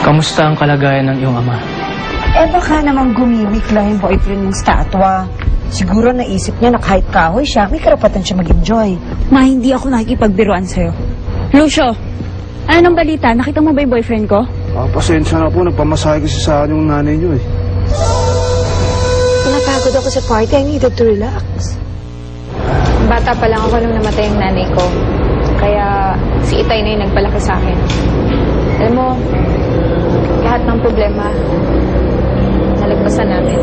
Kamusta ang kalagayan ng iyong ama? Eh baka naman gumimik lang yung boyfriend ng statwa. Siguro naisip niya na kahit kahoy siya, may karapatan siya mag-enjoy. Ma, hindi ako nakikipagbiruan sa'yo. Lucio, ano nang balita? Nakita mo ba yung boyfriend ko? Pasensya na po, nagpamasahe kasi sa akin yung nanay niyo eh. Napagod ako sa party, I needed to relax. Bata pa lang ako nung namatay ang nanay ko. Kaya si Itay na yung nagpalaki sa akin. Alam mo, lahat ng problema, nalagpasan namin.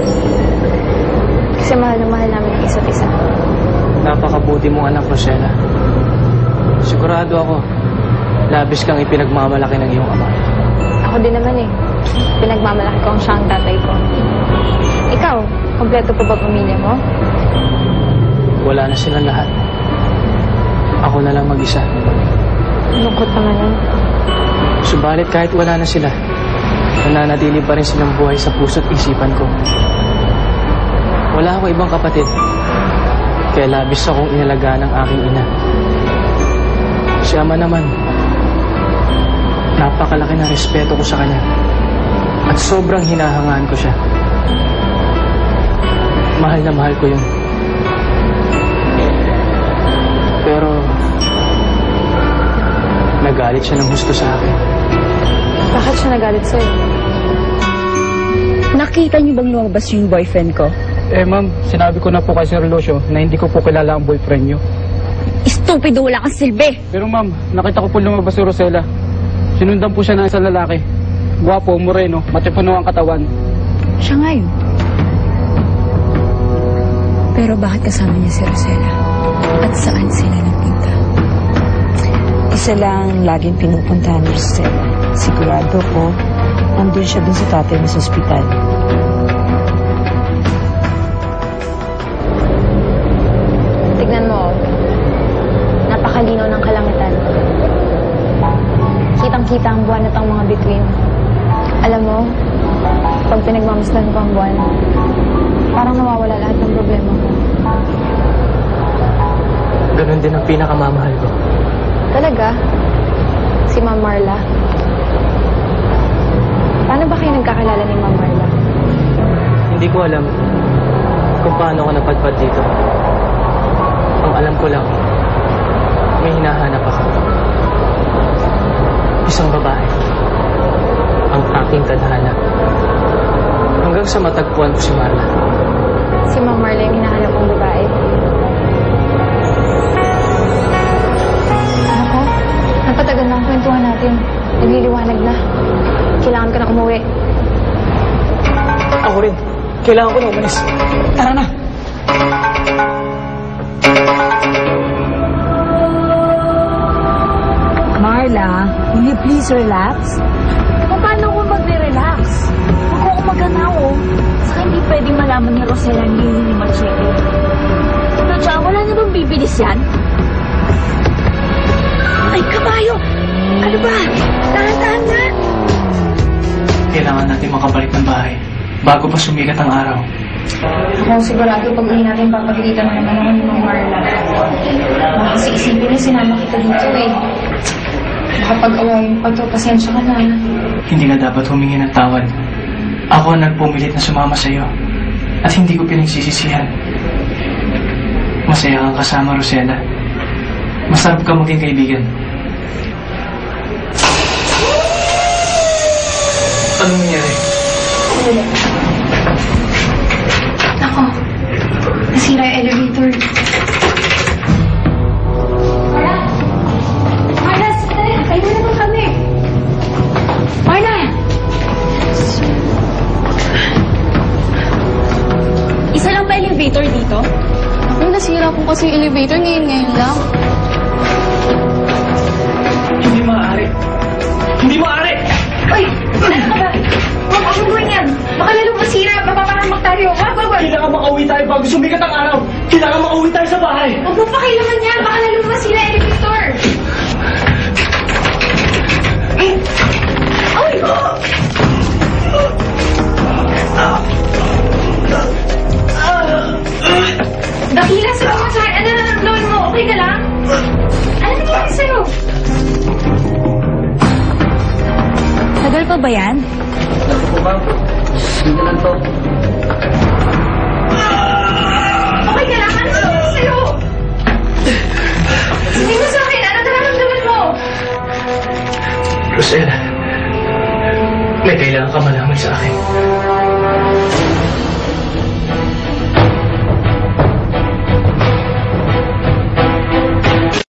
Kasi mahal na mahal namin ang isa't isa. Napakabuti mong anak, Rosella. Sigurado ako, labis kang ipinagmamalaki ng iyong ama. Ako din naman eh. Pinagmamalaki ko ang siyang tatay ko. Ikaw, kompleto pa ba pamilya mo? Wala na silang lahat. Ako na lang mag-isa. Lungkot naman yun. Subalit kahit wala na sila, nananatili pa rin silang buhay sa puso't isipan ko. Wala akong ibang kapatid, kaya labis akong inalagaan ng aking ina. Si ama naman, napakalaki ng respeto ko sa kanya at sobrang hinahangaan ko siya. Mahal na mahal ko yun. Pero nagalit siya ng husto sa akin. Bakit siya nagalit sa'yo? Nakita niyo bang lumabas yung boyfriend ko? Eh ma'am, sinabi ko na po kay Sir Lucio na hindi ko po kilala ang boyfriend niyo. Stupido, wala kang silbi! Pero ma'am, nakita ko po lumabas si Rosella. Sinundan po siya ng isang lalaki. Guwapo, moreno, matipuno ang katawan. Siya nga yun. Pero bakit kasama niya si Rosella? At saan sila nagpunta? Isa lang laging pinupuntahan ni Rosella. Sigurado ko, nandun siya dun sa tatay mo sa ospital. Tignan mo, napakalinaw ng kalangitan. Kitang-kita ang buwan at ang mga bituin. Alam mo, pag pinagmamasdan ko ang buwan, parang nawawala lahat ng problema ko. Ganon din ang pinakamamahal ko. Talaga? Si Ma'am Marla? Paano ba kayo nagkakilala ni Ma'am Marla? Hindi ko alam kung paano ako napadpad dito. Ang alam ko lang, may hinahanap ako. Isang babae. Ang aking tadhana. Hanggang sa matagpuan ko si Marla. Si Ma'am Marla yung hinahanap kong babae? Ako, napatagal na ang kwentuhan natin. Nagliliwanag na. Kailangan ko na umuwi. Ako rin. Kailangan ko na umalis. Tara na! Marla, will you please relax? Paano ko magre-relax? Huwag ako maganaw, oh. Saka hindi pwedeng malaman ni Rosella ang lili ni Machete. Pero tsaka wala na bang bibilis yan? Ay, kabayo! Ano ba? Tahan-tahan nga! Kailangan natin makabalik ng bahay bago pa sumikat ang araw. Ako sigurado pag hindi natin papagalitan na naman ako ni Ma'am Marla. Baka kasi isipin na sinama kita dito eh. Makapag-awayin pa to, pasensya ka na. Hindi ka dapat humingi ng tawad. Ako ang nagpumilit na sumama sa iyo. At hindi ko pinagsisisihan. Masaya kang kasama, Rosella. Masarap ka maging kaibigan. Anong nangyari? Ako, nasira yung elevator. Marla, kayo na naman kami. Marla! Isa lang ba elevator dito? Ako, nasira po kasi yung elevator ngayon lang. Hindi maaari. Hindi maaari! Uy! Ano ka ba? Huwag akong gawin yan. Baka lalong masira. Mapapahamak tayo. Wag! Kailangan makauwi tayo bago sumikat ang araw. Kailangan makauwi tayo sa bahay. Huwag mo pakilaman yan. Baka lalong masira yung elevator. Ay! Dakila sa mga sa ano na nagloan mo? Okay ka lang? Ano nangyari sa'yo? Tagal pa pa ba yan? Ano po ba? Dito lang to. Okay ka lang? Ano ba sa'yo? Hindi mo sa akin. Ano nararamdaman mo? Rosella, may kailangan ka malaman sa akin.